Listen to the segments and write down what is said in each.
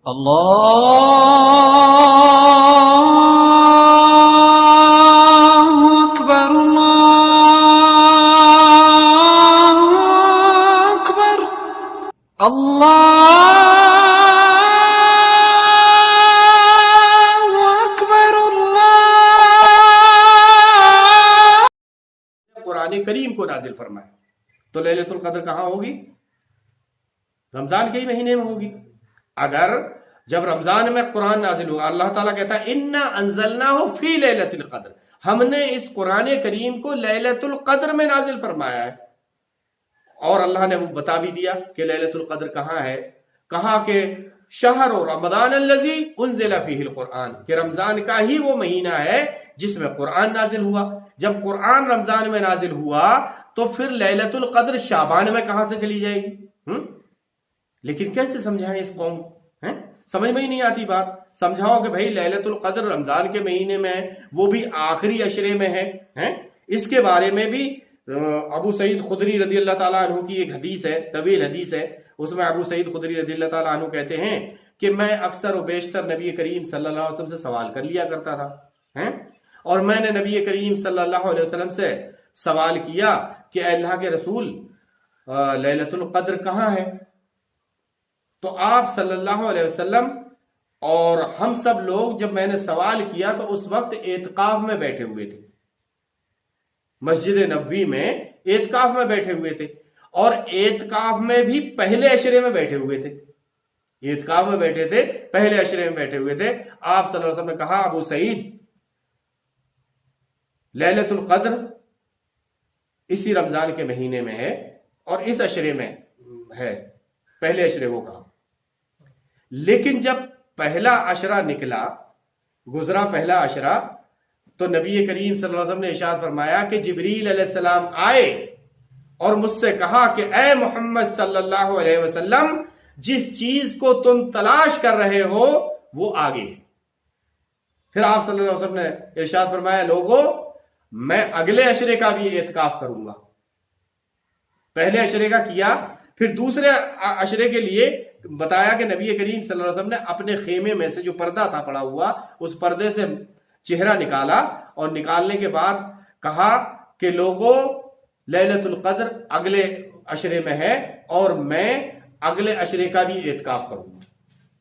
اللہ اکبر اللہ اکبر اللہ اکبر اللہ۔ قرآن کریم کو نازل فرمائے تو لیلۃ القدر کہاں ہوگی؟ رمضان کے ہی مہینے میں ہوگی۔ اگر جب رمضان میں قرآن نازل ہوا، اللہ تعالیٰ کہتا ہے اِنَّا أَنزَلْنَاهُ فِي لَيْلَةِ الْقَدْرِ، ہم نے اس قرآن کریم کو لیلۃ القدر میں نازل فرمایا ہے۔ اور اللہ نے وہ بتا بھی دیا کہ لیلۃ القدر کہاں ہے، کہا کہ شہر رمضان الذی انزل فیہ القرآن، کہ رمضان کا ہی وہ مہینہ ہے جس میں قرآن نازل ہوا۔ جب قرآن رمضان میں نازل ہوا تو پھر لیلۃ القدر شعبان میں کہاں سے چلی جائے گی؟ لیکن کیسے سمجھائیں اس قوم کو؟ سمجھ میں ہی نہیں آتی بات۔ سمجھاؤ کہ بھائی لیلۃ القدر رمضان کے مہینے میں ہے، وہ بھی آخری عشرے میں ہے۔ اس کے بارے میں بھی ابو سعید خدری رضی اللہ تعالیٰ عنہ کی ایک حدیث ہے، طویل حدیث ہے۔ اس میں ابو سعید خدری رضی اللہ تعالیٰ عنہ کہتے ہیں کہ میں اکثر و بیشتر نبی کریم صلی اللہ علیہ وسلم سے سوال کر لیا کرتا تھا، اور میں نے نبی کریم صلی اللہ علیہ وسلم سے سوال کیا کہ اے اللہ کے رسول لیلۃ القدر کہاں ہے؟ تو آپ صلی اللہ علیہ وسلم اور ہم سب لوگ جب میں نے سوال کیا تو اس وقت اعتکاف میں بیٹھے ہوئے تھے، مسجد نبوی میں اعتکاف میں بیٹھے ہوئے تھے، اور اعتکاف میں بھی پہلے عشرے میں بیٹھے ہوئے تھے۔ اعتکاف میں بیٹھے تھے، پہلے عشرے میں بیٹھے ہوئے تھے۔ آپ صلی اللہ علیہ وسلم نے کہا ابو سعید لیلۃ القدر اسی رمضان کے مہینے میں ہے اور اس عشرے میں ہے، پہلے عشرے کو کہا۔ لیکن جب پہلا عشرہ نکلا، گزرا پہلا عشرہ، تو نبی کریم صلی اللہ علیہ وسلم نے ارشاد فرمایا کہ جبریل علیہ السلام آئے اور مجھ سے کہا کہ اے محمد صلی اللہ علیہ وسلم، جس چیز کو تم تلاش کر رہے ہو وہ آگے ہے۔ پھر آپ صلی اللہ علیہ وسلم نے ارشاد فرمایا لوگوں میں اگلے عشرے کا بھی اعتکاف کروں گا۔ پہلے عشرے کا کیا، پھر دوسرے عشرے کے لیے بتایا کہ نبی کریم صلی اللہ علیہ وسلم نے اپنے خیمے میں سے جو پردہ تھا پڑا ہوا، اس پردے سے چہرہ نکالا، اور نکالنے کے بعد کہا کہ لوگوں لیلۃ القدر اگلے عشرے میں ہے اور میں اگلے عشرے کا بھی اعتکاف کروں گا۔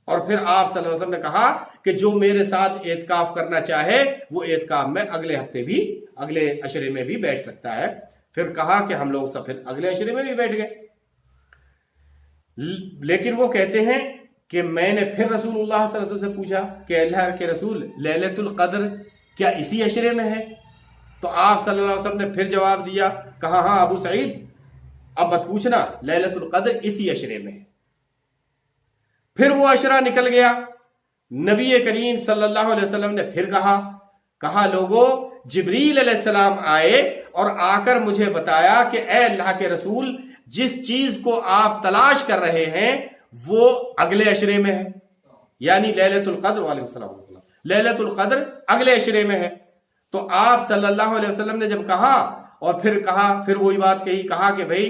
اور پھر آپ صلی اللہ علیہ وسلم نے کہا کہ جو میرے ساتھ اعتکاف کرنا چاہے وہ اعتکاف میں اگلے ہفتے بھی اگلے عشرے میں بھی بیٹھ سکتا ہے۔ پھر کہا کہ ہم لوگ سب پھر اگلے عشرے میں بھی بیٹھ گئے۔ لیکن وہ کہتے ہیں کہ میں نے پھر رسول اللہ صلی اللہ علیہ وسلم سے پوچھا کہ اللہ کے رسول لیلۃ القدر کیا اسی عشرے میں ہے؟ تو آپ صلی اللہ علیہ وسلم نے پھر جواب دیا، کہا ہاں ابو سعید اب مت پوچھنا، لیلۃ القدر اسی عشرے میں ہے۔ پھر وہ عشرہ نکل گیا، نبی کریم صلی اللہ علیہ وسلم نے پھر کہا لوگوں جبریل علیہ السلام آئے اور آ کر مجھے بتایا کہ اے اللہ کے رسول جس چیز کو آپ تلاش کر رہے ہیں وہ اگلے عشرے میں ہے، یعنی لیلۃ القدر، وعلیکم السلام لیلۃ القدر اگلے عشرے میں ہے۔ تو آپ صلی اللہ علیہ وسلم نے جب کہا اور پھر وہی بات کہا کہ بھئی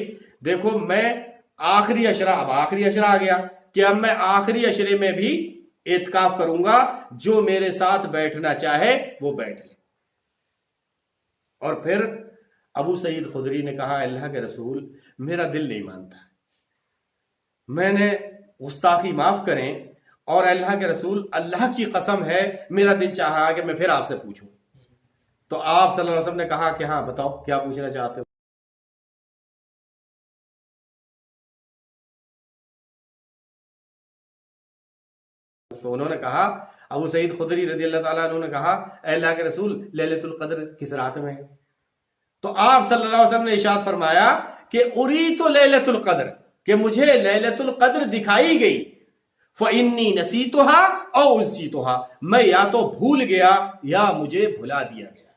دیکھو میں آخری عشرہ، اب آخری عشرہ آ گیا کہ اب میں آخری عشرے میں بھی اعتکاف کروں گا، جو میرے ساتھ بیٹھنا چاہے وہ بیٹھ لے۔ اور پھر ابو سعید خدری نے کہا اللہ کے رسول میرا دل نہیں مانتا، میں نے گستاخی معاف کریں، اور اللہ کے رسول اللہ کی قسم ہے میرا دل چاہا کہ میں پھر آپ سے پوچھوں۔ تو آپ صلی اللہ علیہ وسلم نے کہا کہ ہاں بتاؤ کیا پوچھنا چاہتے ہو؟ تو انہوں نے کہا، ابو سعید خدری رضی اللہ تعالیٰ عنہ نے کہا اے اللہ کے رسول لیلۃ القدر کس رات میں ہے؟ تو آپ صلی اللہ علیہ وسلم نے ارشاد فرمایا کہ اریت لیلۃ القدر، کہ مجھے لیلۃ القدر دکھائی گئی، فإنی نسیتها او انسیتها، میں یا تو بھول گیا یا مجھے بھلا دیا گیا۔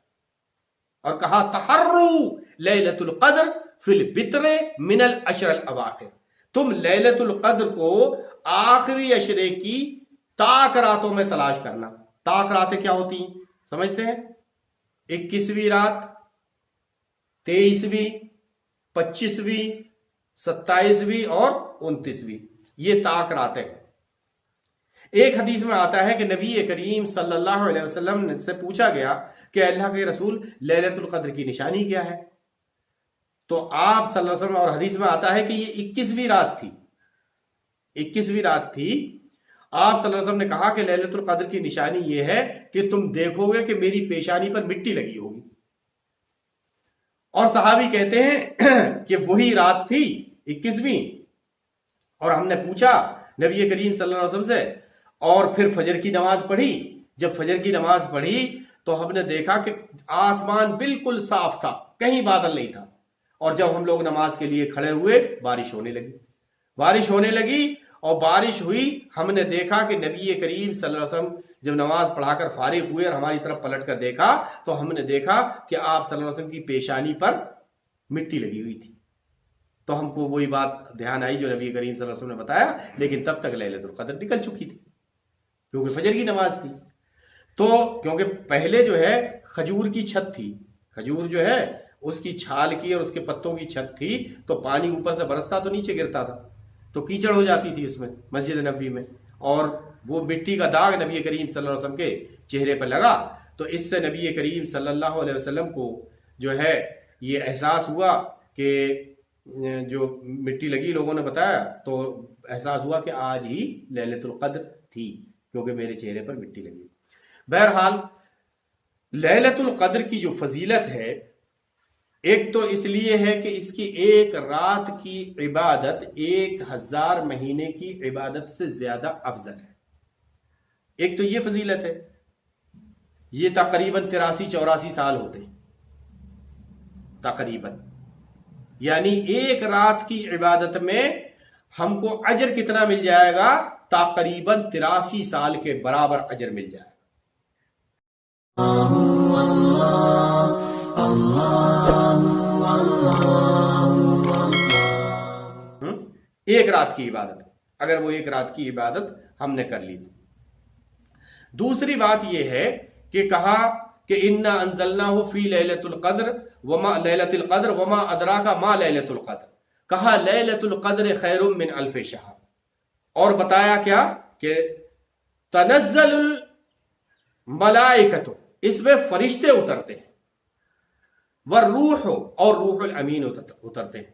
اور کہا تحروا لیلۃ القدر فی البتر من العشر الاواخر، تم لیلۃ القدر کو آخری عشرے کی تاک راتوں میں تلاش کرنا۔ تاک راتیں کیا ہوتی ہیں سمجھتے ہیں؟ 21ویں رات، 23ویں، 25ویں، 27ویں اور 29ویں، یہ تاک راتیں ہیں۔ ایک حدیث میں آتا ہے کہ نبی کریم صلی اللہ علیہ وسلم سے پوچھا گیا کہ اللہ کے رسول لیلۃ القدر کی نشانی کیا ہے؟ تو آپ صلی اللہ علیہ وسلم، اور حدیث میں آتا ہے کہ یہ 21ویں رات تھی، 21ویں رات تھی۔ آپ صلی اللہ علیہ وسلم نے کہا کہ لیلۃ القدر کی نشانی یہ ہے کہ تم دیکھو گے کہ میری پیشانی پر مٹی لگی ہوگی۔ اور صحابی کہتے ہیں کہ وہی رات تھی 21ویں، اور ہم نے پوچھا نبی کریم صلی اللہ علیہ وسلم سے، اور پھر فجر کی نماز پڑھی۔ جب فجر کی نماز پڑھی تو ہم نے دیکھا کہ آسمان بالکل صاف تھا، کہیں بادل نہیں تھا، اور جب ہم لوگ نماز کے لیے کھڑے ہوئے بارش ہونے لگی، اور بارش ہوئی۔ ہم نے دیکھا کہ نبی کریم صلی اللہ علیہ وسلم جب نماز پڑھا کر فارغ ہوئے اور ہماری طرف پلٹ کر دیکھا تو ہم نے دیکھا کہ آپ صلی اللہ علیہ وسلم کی پیشانی پر مٹی لگی ہوئی تھی۔ تو ہم کو وہی بات دھیان آئی جو نبی کریم صلی اللہ علیہ وسلم نے بتایا، لیکن تب تک لیلۃ القدر نکل چکی تھی کیونکہ فجر کی نماز تھی۔ تو کیونکہ پہلے جو ہے کھجور کی چھت تھی، کھجور جو ہے اس کی چھال کی اور اس کے پتوں کی چھت تھی، تو پانی اوپر سے برستا تو نیچے گرتا تھا، تو کیچڑ ہو جاتی تھی اس میں مسجد نبوی میں، اور وہ مٹی کا داغ نبی کریم صلی اللہ علیہ وسلم کے چہرے پر لگا۔ تو اس سے نبی کریم صلی اللہ علیہ وسلم کو جو ہے یہ احساس ہوا کہ جو مٹی لگی، لوگوں نے بتایا تو احساس ہوا کہ آج ہی لیلۃ القدر تھی کیونکہ میرے چہرے پر مٹی لگی۔ بہرحال لیلۃ القدر کی جو فضیلت ہے، ایک تو اس لیے ہے کہ اس کی ایک رات کی عبادت 1000 مہینے کی عبادت سے زیادہ افضل ہے۔ ایک تو یہ فضیلت ہے، یہ تقریباً 83-84 سال ہوتے ہیں تقریباً، یعنی ایک رات کی عبادت میں ہم کو اجر کتنا مل جائے گا؟ تقریباً 83 سال کے برابر اجر مل جائے گا۔ ایک رات کی عبادت، اگر وہ ایک رات کی عبادت ہم نے کر لی تو۔ دوسری بات یہ ہے کہ کہا کہ انا انزلناہ فی لیلۃ القدر وما ادراک ما لیلۃ القدر، کہا لیلۃ القدر خیر من الف شہر، اور بتایا کیا کہ تنزل الملائکۃ، اس میں فرشتے اترتے ہیں، والروح، اور روح الامین اترتے ہیں۔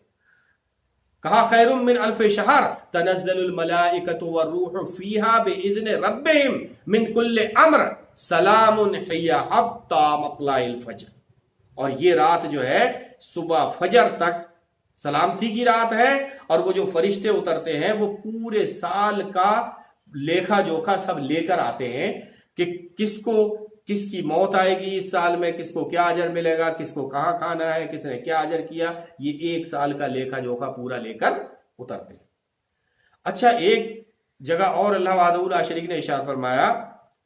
کہا خیر من الف شہر تنزل الملائکۃ والروح فیہا باذن ربہم من کل امر سلام ہی حتی مطلع الفجر، اور یہ رات جو ہے صبح فجر تک سلامتی کی رات ہے، اور وہ جو فرشتے اترتے ہیں وہ پورے سال کا لیکھا جوکھا سب لے کر آتے ہیں کہ کس کی موت آئے گی اس سال میں، کس کو کیا اجر ملے گا، کس کو کہاں کھانا ہے، کس نے کیا اجر کیا، یہ ایک سال کا لیکھا جوکھا پورا لے کر اترتے ہیں۔ اچھا، ایک جگہ اور اللہ وحدہ لا شریک نے ارشاد فرمایا،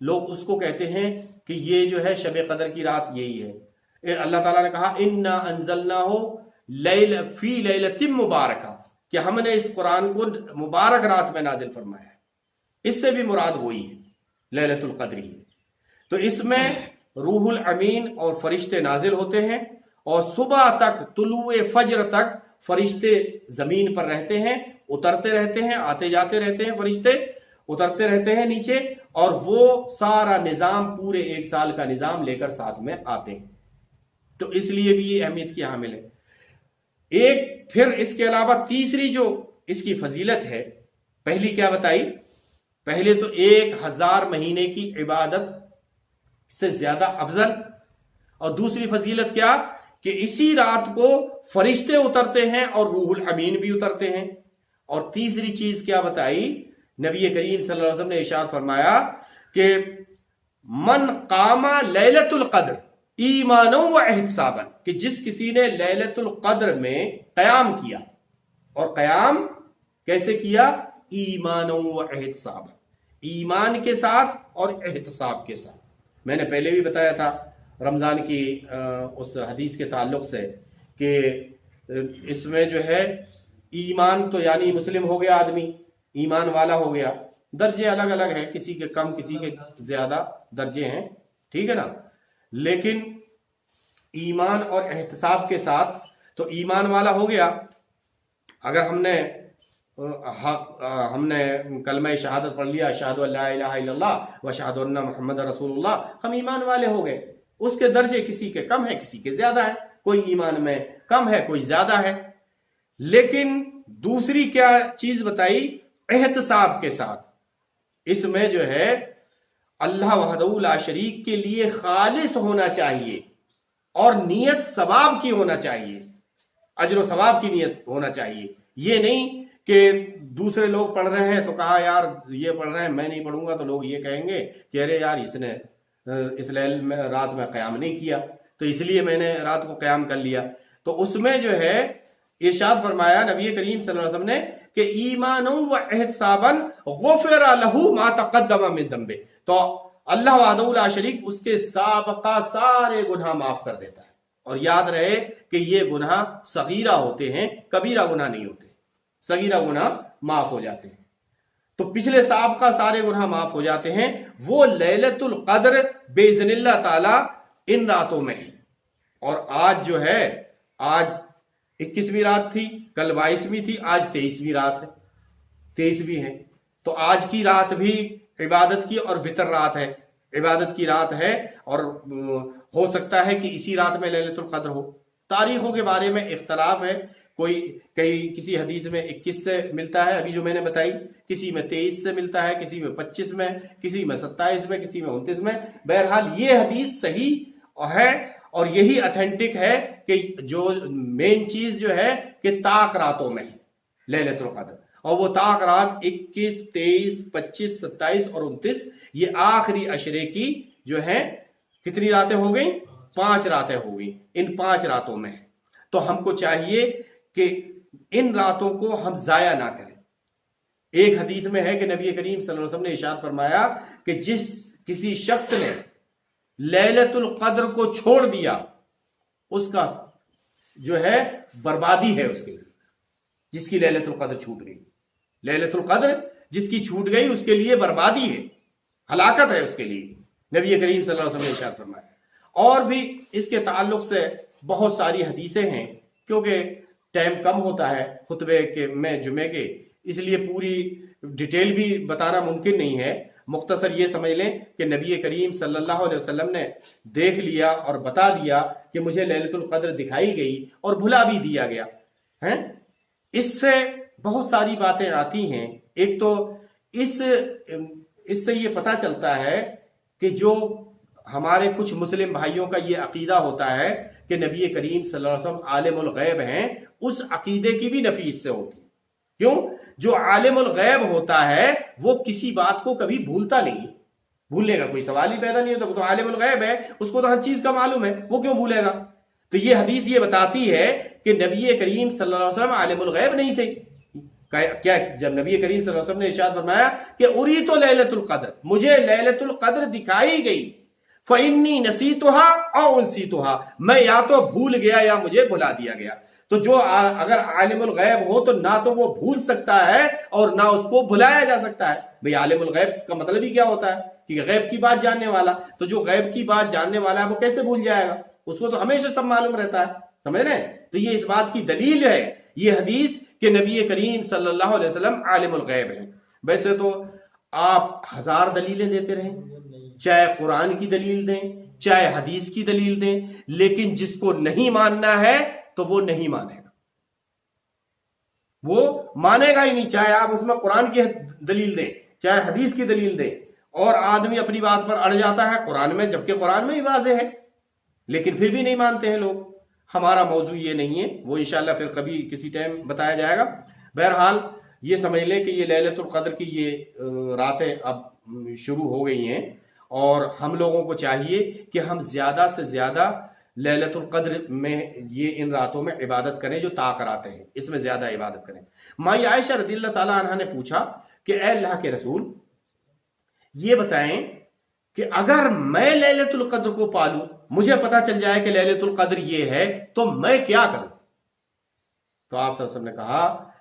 لوگ اس کو کہتے ہیں کہ یہ جو ہے شب قدر کی رات یہی ہے۔ اللہ تعالیٰ نے کہا انا انزلناہ فی لیلۃ مبارکہ، کہ ہم نے اس قرآن کو مبارک رات میں نازل فرمایا ہے۔ اس سے بھی مراد وہی ہے، لیلۃ القدر ہی۔ تو اس میں روح الامین اور فرشتے نازل ہوتے ہیں، اور صبح تک طلوع فجر تک فرشتے زمین پر رہتے ہیں، اترتے رہتے ہیں، آتے جاتے رہتے ہیں، فرشتے اترتے رہتے ہیں نیچے، اور وہ سارا نظام پورے ایک سال کا نظام لے کر ساتھ میں آتے ہیں۔ تو اس لیے بھی یہ اہمیت کی حامل ہے۔ ایک پھر اس کے علاوہ تیسری جو اس کی فضیلت ہے، پہلی کیا بتائی؟ پہلے تو 1000 مہینے کی عبادت سے زیادہ افضل، اور دوسری فضیلت کیا کہ اسی رات کو فرشتے اترتے ہیں اور روح الامین بھی اترتے ہیں، اور تیسری چیز کیا بتائی؟ نبی کریم صلی اللہ علیہ وسلم نے ارشاد فرمایا کہ من قام لیلۃ القدر ایمانا و احتسابا، کہ جس کسی نے لیلۃ القدر میں قیام کیا، اور قیام کیسے کیا؟ ایمانا و احتسابا، ایمان کے ساتھ اور احتساب کے ساتھ۔ میں نے پہلے بھی بتایا تھا رمضان کی اس حدیث کے تعلق سے کہ اس میں جو ہے ایمان تو یعنی مسلم ہو گیا آدمی، ایمان والا ہو گیا، درجے الگ الگ ہیں، کسی کے کم کسی کے زیادہ درجے ہیں، ٹھیک ہے نا، لیکن ایمان اور احتساب کے ساتھ تو ایمان والا ہو گیا۔ اگر ہم نے ہم نے کلمہ شہادت پڑھ لیا، اشہد ان لا الہ الا اللہ و اشہد ان محمد رسول اللہ، ہم ایمان والے ہو گئے۔ اس کے درجے کسی کے کم ہے، کسی کے زیادہ ہے، کوئی ایمان میں کم ہے، کوئی زیادہ ہے۔ لیکن دوسری کیا چیز بتائی؟ احتساب کے ساتھ۔ اس میں جو ہے اللہ وحدہ لا شریک کے لیے خالص ہونا چاہیے، اور نیت ثواب کی ہونا چاہیے، اجر و ثواب کی نیت ہونا چاہیے۔ یہ نہیں کہ دوسرے لوگ پڑھ رہے ہیں تو کہا یار یہ پڑھ رہے ہیں میں نہیں پڑھوں گا تو لوگ یہ کہیں گے کہ ارے یار اس نے اس لیل میں رات میں قیام نہیں کیا تو اس لیے میں نے رات کو قیام کر لیا۔ تو اس میں جو ہے ارشاد فرمایا نبی کریم صلی اللہ علیہ وسلم نے کہ ایمان و احتسابا غفر لہ ما تقدم من ذنبہ، تو اللہ وحدہ لا شریک اس کے سابقہ سارے گناہ معاف کر دیتا ہے۔ اور یاد رہے کہ یہ گناہ صغیرہ ہوتے ہیں، کبیرہ گناہ نہیں ہوتے، صغیرہ گناہ معاف ہو جاتے ہیں۔ تو پچھلے سابقہ سارے گناہ معاف ہو جاتے ہیں۔ وہ لیلۃ القدر باذن اللہ تعالی ان راتوں میں ہے۔ اور آج جو ہے، آج 21ویں رات تھی، کل 22ویں تھی، آج 23ویں رات ہے، 23ویں ہے۔ تو آج کی رات بھی عبادت کی اور وتر رات ہے، عبادت کی رات ہے، اور ہو سکتا ہے کہ اسی رات میں لیلۃ القدر ہو۔ تاریخوں کے بارے میں اختلاف ہے، کسی حدیث میں 21 سے ملتا ہے، ابھی جو میں نے بتائی، کسی میں 23 سے ملتا ہے، کسی میں 25 میں، کسی میں 27 میں، کسی میں 29 میں۔ بہرحال یہ حدیث صحیح ہے اور یہی اتھینٹک ہے کہ جو مین چیز جو ہے کہ طاق راتوں میں ہے لیلۃ القدر، اور وہ طاق رات 21، 23، 25، 27 اور 29، یہ آخری عشرے کی جو ہے کتنی راتیں ہو گئیں؟ 5 راتیں ہو گئیں، ان 5 راتوں میں ہے۔ تو ہم کو چاہیے کہ ان راتوں کو ہم ضائع نہ کریں۔ ایک حدیث میں ہے کہ نبی کریم صلی اللہ علیہ وسلم نے ارشاد فرمایا کہ کسی شخص نے لیلۃ القدر کو چھوڑ دیا، اس کا جو ہے بربادی ہے اس کے لیے، جس کی لیلۃ القدر چھوٹ گئی۔ لیلۃ القدر جس کی چھوٹ گئی اس کے لیے بربادی ہے، ہلاکت ہے اس کے لیے، نبی کریم صلی اللہ علیہ وسلم نے ارشاد فرمایا۔ اور بھی اس کے تعلق سے بہت ساری حدیثیں ہیں، کیونکہ ٹائم کم ہوتا ہے خطبے کے میں جمعے کے، اس لیے پوری ڈیٹیل بھی بتانا ممکن نہیں ہے۔ مختصر یہ سمجھ لیں کہ نبی کریم صلی اللہ علیہ وسلم نے دیکھ لیا اور بتا دیا کہ مجھے لیلۃ القدر دکھائی گئی اور بھلا بھی دیا گیا ہے۔ اس سے بہت ساری باتیں آتی ہیں۔ ایک تو اس سے یہ پتہ چلتا ہے کہ جو ہمارے کچھ مسلم بھائیوں کا یہ عقیدہ ہوتا ہے کہ نبی کریم صلی اللہ علیہ وسلم عالم الغیب ہیں، اس عقیدے کی بھی نفی اس سے ہوتی۔ کیوں؟ جو عالم الغیب ہوتا ہے وہ کسی بات کو کبھی بھولتا نہیں، بھولنے کا کوئی سوال ہی پیدا نہیں ہوتا، وہ تو عالم الغیب ہے، اس کو تو ہر چیز کا معلوم ہے، وہ کیوں بھولے گا؟ تو یہ حدیث یہ بتاتی ہے کہ نبی کریم صلی اللہ علیہ وسلم عالم الغیب نہیں تھے۔ کیا جب نبی کریم صلی اللہ علیہ وسلم نے ارشاد فرمایا کہ اریت لیلۃ القدر، مجھے لیلۃ القدر دکھائی گئی، فإنی نسیتھا او انسیتھا، میں یا تو بھول گیا یا مجھے بھلا دیا گیا۔ تو جو اگر عالم الغیب ہو تو نہ تو وہ بھول سکتا ہے اور نہ اس کو بھلایا جا سکتا ہے۔ بھئی عالم الغیب کا مطلب ہی کیا ہوتا ہے کہ غیب کی بات جاننے والا، تو جو غیب کی بات جاننے والا ہے وہ کیسے بھول جائے گا؟ اس کو تو ہمیشہ سب معلوم رہتا ہے، سمجھ رہے ہیں؟ تو یہ اس بات کی دلیل ہے یہ حدیث کہ نبی کریم صلی اللہ علیہ وسلم عالم الغیب ہیں۔ ویسے تو آپ 1000 دلیلیں دیتے رہیں، چاہے قرآن کی دلیل دیں، چاہے حدیث کی دلیل دیں، لیکن جس کو نہیں ماننا ہے تو وہ نہیں مانے گا، وہ مانے گا ہی نہیں، چاہے آپ اس میں قرآن کی دلیل دیں، چاہے حدیث کی دلیل دیں۔ اور آدمی اپنی بات پر اڑ جاتا ہے قرآن میں، جبکہ قرآن میں ہی واضح ہے، لیکن پھر بھی نہیں مانتے ہیں لوگ۔ ہمارا موضوع یہ نہیں ہے، وہ انشاءاللہ پھر کبھی کسی ٹائم بتایا جائے گا۔ بہرحال یہ سمجھ لیں کہ یہ لیلۃ القدر کی یہ راتیں اب شروع ہو گئی ہیں، اور ہم لوگوں کو چاہیے کہ ہم زیادہ سے زیادہ لیلۃ القدر میں یہ ان راتوں میں عبادت کریں جو طاق راتیں ہیں، اس میں زیادہ عبادت کریں۔ مائی عائشہ رضی اللہ تعالیٰ عنہ نے پوچھا کہ اے اللہ کے رسول یہ بتائیں کہ اگر میں لیلۃ القدر کو پالوں، مجھے پتا چل جائے کہ لیلۃ القدر یہ ہے، تو میں کیا کروں؟ تو آپ صلی اللہ علیہ وسلم نے کہا